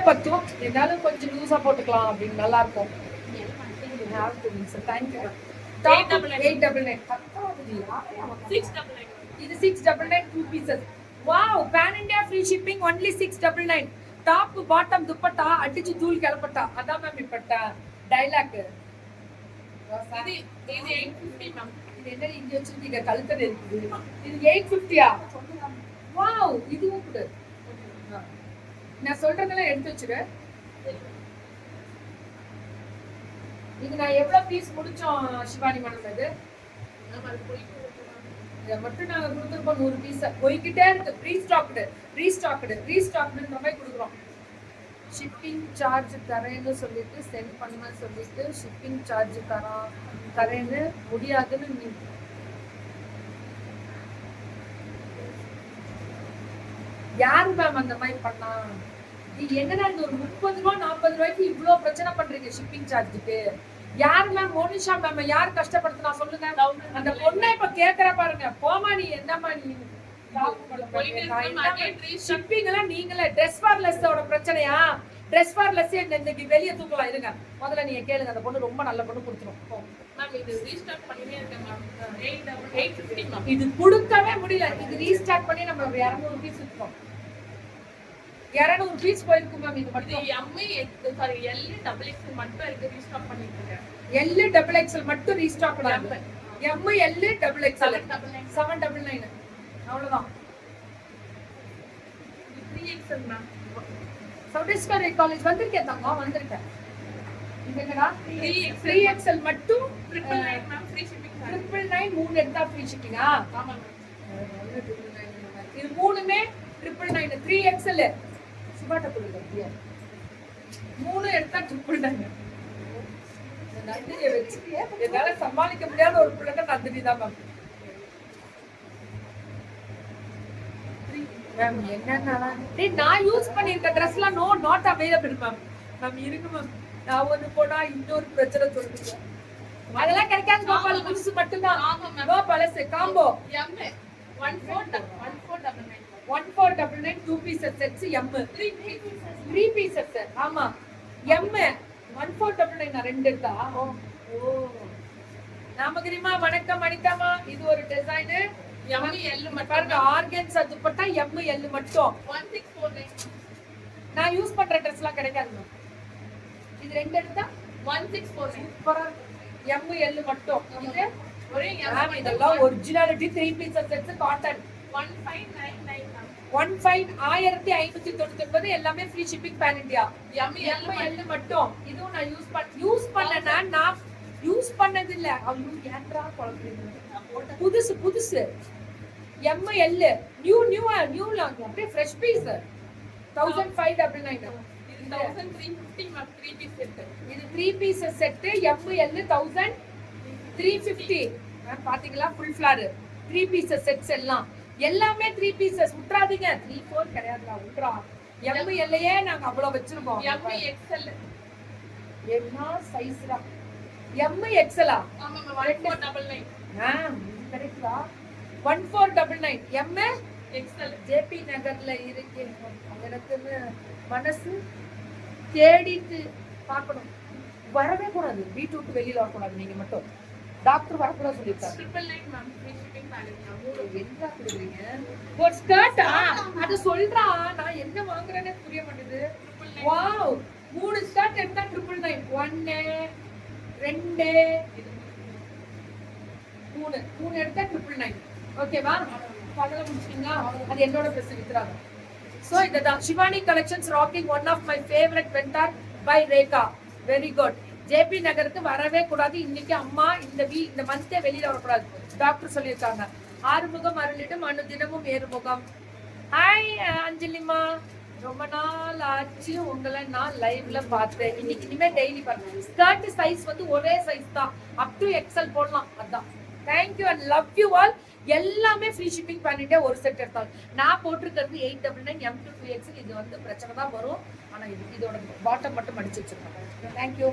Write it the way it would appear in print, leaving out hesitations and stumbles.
பத்தும் இருந்தாலும் கொஞ்சம் லூஸா போட்டுக்கலாம் அப்படின்னு நல்லா இருக்கும். இது 699 2 pieces. Wow, pan India free shipping only 699. Top bottom dupatta அடிச்சு தூள் கிளப்பட்டா. அதான் மேம் இப்பட்ட டைலாக். இது 850 மேம். இது என்ன இங்க வச்சிருக்கீங்க கழுத்தல இருக்குது. இது 850யா? வாவ், இதுவும் கூட. நான் சொல்றதெல்லாம் எடுத்து வச்சுடு. இது நான் எவ்வளவு பீஸ் முடிச்சோம் சிவானி மேடம் இது? இதை மட்டும் நாங்க கொடுத்துருப்போம் 100 பீஸ். போய்கிட்டே இருக்கு. ரீஸ்டாக்டுன்ற மாதிரி கொடுக்குறோம். ஷிப்பிங் சார்ஜ் தரேன்னு சொல்லிட்டு சென்ட் பண்ண சொல்லிட்டு ஷிப்பிங் சார்ஜ் தரேன்னு முடியாதுன்னு யாரு மேம் அந்த மாதிரி பண்ணா? நீங்க என்னன்னா இந்த ஒரு 30 ரூபா 40 ரூபாய்க்கு இவ்வளவு பிரச்சனை பண்றீங்க ஷிப்பிங் சார்ஜுக்கு. யாரு மேம்? மோனிஷா மேம் யார் கஷ்டப்படுத்தினா சொல்லுங்க. அந்த பொண்ணை இப்ப கேக்குற பாருங்க. போமா நீ என்னமா நீ ஷிப்பிங் எல்லாம் நீங்களே ட்ரெஸ் ஃபார்லெஸ்ஸோட பிரச்சனையா? ட்ரெஸ் ஃபார்லெஸ் இன்னைக்கு வெளியே தூக்கலாம். இருங்க முதல்ல நீங்க கேளுங்க. அந்த பொண்ணு ரொம்ப நல்ல பொண்ணு கொடுத்துரும். இது கொடுக்கவே முடியல. இது ரீஸ்டார்ட் பண்ணி நம்ம 200 பீஸ் இருக்கோம். 200 பீஸ் போயிருக்கும் மேம். இது மட்டும் L மட்டும் இருக்கு ரீஸ்டாக் பண்ணிட்டு இருக்கேன். L மட்டும் ரீஸ்டாக் பண்ணாங்க. L XXL 799 அவ்வளவுதான். 3XL ma'am. சவுடிஸ்கர் காலேஜ் வந்திருக்கேன் தங்க வந்திருக்கேன். இதுங்கடா 3XL மட்டும் 999 மேம் ஃப்ரீ ஷிப்பிங். 999 மூணு எடுத்தா ஃப்ரீ ஷிப்பிங்கா? ஆமா மேம். இது மூணுமே 999 3XL சுபாட்ட கொடுங்க. 3 எடுத்தா 999. நந்தினியை வச்சு என்னால சமாளிக்க முடியாத ஒரு பிள்ளைங்க நந்தினி தான் மேம். மேம் என்னன்னா நான் யூஸ் பண்ணிருக்க ட்ரெஸ்லாம் நாட் அவைலபிள் மேம். மேம் இருங்க மேம். நான் ஒண்ணு போனா இன்னொரு பிரச்சனை சொல்லுங்க. அதெல்லாம் கிடைக்காது கோபால். புதுசு மட்டும்தான். ஆமா மேம். நோ பழசு combo M 1499 2 pieces sets M 3 pieces ஆமா M 1499 நான் ரெண்டு எடுத்தா. ஓ நாமகிரிமா வணக்கம் அனிதாமா. இது ஒரு டிசைன் M L மட்டும் பாருங்க. ஆர்கன்ஸா துப்பட்டா M L மட்டும் 1649. நான் யூஸ் பண்ற ட்ரெஸ்லாம் கிடைக்காது. இது ரெண்டு எடுத்தா 1649 சூப்பரா M L மட்டும். இது ஒரே M. இதெல்லாம் ஒரிஜினாலிட்டி 3 pieces sets காட்டன் 1599 1599 எல்லாமே free shipping pan India. M L மட்டும். இதுவும் நான் யூஸ் பண்ணேனா நான் யூஸ் பண்ணது இல்ல. அவங்க ஏன்டா குழப்பறீங்க? புதுசு M L நியூ லாங் அப்படியே ஃப்ரெஷ் பீஸ் 1599. இது 1350 மேம் 3 பீஸ் செட். இது 3 piece set M L 1350 ma'am. பாத்தீங்களா ஃபுல் ஃப்ளார் 3 பீஸ் செட்ஸ் எல்லாமே 3 பீசஸ். விட்றாதீங்க. 3 4 கிடையாதுடா விட்றா. M L ஏ நாங்க அவ்வளவு வச்சிருக்கோம். M XL என்ன சைஸ்டா? M XL ஆமா 1499. இது கரெக்ட்டா? 1499 M XL JP நகர்ல இருக்கு. எனக்கு மனசு தேடிட்டு பார்க்கணும். வரவே கூடாது. வீட்டு விட்டு வெளியில வரக்கூடாது. நீங்க மட்டும் டாக்டர் வரக்கூடாது சொல்லிருக்காங்க. 999 மேம் ஃப்ரீ ஷிப்பிங் பேலன்ஸ். என்ன கொடுக்குறீங்க? ஒரு ஸ்கர்ட்டா? அத சொல்றா. நான் என்ன வாங்குறேன்னு புரிய மாட்டேங்குது. வாவ் 3 ஸ்கர்ட் எடுத்தா 999. 1 2 3 எடுத்தா 999. ஓகேவா? பகல முடிச்சீங்களா? அது என்னோட ட்ரெஸ் வித்துறாங்க. சோ இதுதான் Shivani collections rocking one of my favourite vendor by Rekha. Very good. JP நகருக்கு வரவே கூடாது. இன்னைக்கு அம்மா இந்த மந்தே வெளியில வரக்கூடாது டாக்டர் சொல்லியிருக்காங்க. ஆறுமுகம் அருளிட்டும் அனுதினமும் ஏறுமுகம். ஹாய் அஞ்சலிமா. ரொம்ப நாள் ஆச்சு உங்களை நான் லைவ்ல பார்த்தேன். இனிமே டெய்லி பாருங்க. ஸ்கர்ட் சைஸ் வந்து ஒரே சைஸ் தான். அப் டு XL போடலாம். அதான். Thank you and love you all. எல்லாமே ஃப்ரீ ஷிப்பிங் பண்ணிட்டே ஒரு செட் எடுத்தாங்க. நான் போட்டிருக்கிறது 899 M 2 2XL. இது வந்து பிரச்சனை தான் வரும். ஆனா இதோட பாட்டம் மட்டும் அடிச்சு வச்சிருக்கேன். தேங்க்யூ.